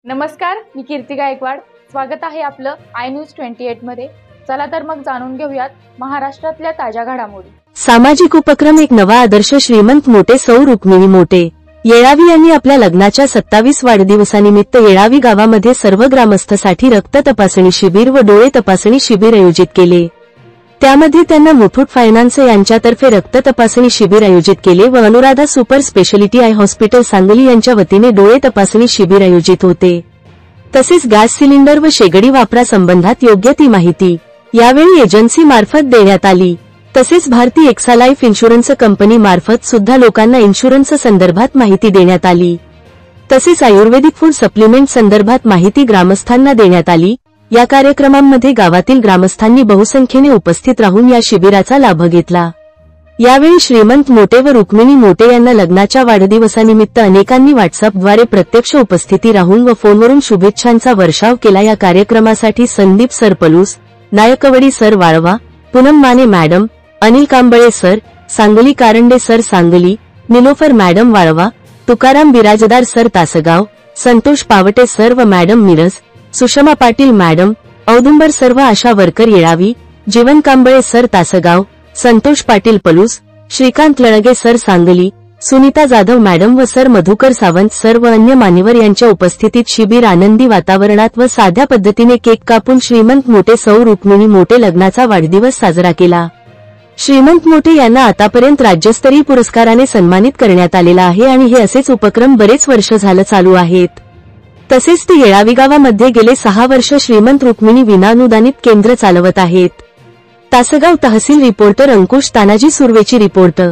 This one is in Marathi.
नमस्कार, मी कीर्ती गायकवाड। स्वागत आहे आपलं आय न्यूज 28 मध्ये। चला तर मग जाणून घेऊयात महाराष्ट्रातल्या ताज्या घडामोडी। सामाजिक उपक्रम एक नवा आदर्श श्रीमंत मोटे सौ रुक्मिणी मोटे येळावी यांनी आपल्या लग्नाच्या 27 वाढदिवसानिमित्त येळावी गावामध्ये सर्व ग्रामस्थांसाठी रक्त तपासणी शिबिर व डोळे तपासणी शिबिर आयोजित केले। त्यामध्ये त्यांना मुथूट फायनान्स यांच्यातर्फे रक्त तपासणी शिबिर आयोजित केले व Anuradha super speciality I hospital Sangli यांच्या वतीने डोळे तपासणी शिबिर आयोजित होते। तसेच गॅस सिलेंडर व शेगडी वापरासंबंधात योग्य ती माहिती यावेळी एजन्सी मार्फत देण्यात आली। तसेच भारतीय एक्सा लाईफ इन्शुरन्स कंपनी मार्फत सुद्धा लोकांना इन्शुरन्स संदर्भात माहिती देण्यात आली। तसेच आयुर्वेदिक फूड सप्लिमेंट संदर्भात माहिती ग्रामस्थांना देण्यात आली। या कार्यक्रमांमध्ये गावातील ग्रामस्थांनी बहुसंख्येने उपस्थित राहून या शिबिराचा लाभ घेतला। यावेळी श्रीमंत मोटे व रुक्मिणी मोटे यांना लग्नाच्या वाढदिवसानिमित्त अनेकांनी व्हॉट्सअपद्वारे प्रत्यक्ष उपस्थिती राहून व फोनवरून शुभेच्छांचा वर्षाव केला। या कार्यक्रमासाठी Sandeep sir Palus, Naikwadi sir Walwa, Poonam Mane madam, Anil Kamble sir Sangli, Karande sir Sangli, Nilofar madam Walwa, Tukaram Birajdar sir Tasgaon, Santosh Pawate sir व मॅडम मिरज, सुषमा पाटील मॅडम, औदुंबर सर्व ASHA worker Yelavi, Jeevan Kamble sir Tasgaon, Santosh Patil Palus, Shrikant Lalage sir Sangli, Sunita Jadhav madam व सर मधुकर सावंत सर व अन्य मान्यवर यांच्या उपस्थितीत शिबिर आनंदी वातावरणात व साध्या पद्धतीने केक कापून श्रीमंत मोटे सौ रुक्मिणी मोटे लग्नाचा वाढदिवस साजरा केला। श्रीमंत मोटे यांना आतापर्यंत राज्यस्तरीय पुरस्काराने सन्मानित करण्यात आलेला आहे आणि हे असेच उपक्रम बरेच वर्ष झालं चालू आहेत। तसेच ते येळावी गावामध्ये गेले 6 वर्ष श्रीमंत रुक्मिणी विनाअनुदानित केंद्र चालवत आहेत। तासगाव तहसील रिपोर्टर अंकुश तानाजी सुर्वेची रिपोर्ट।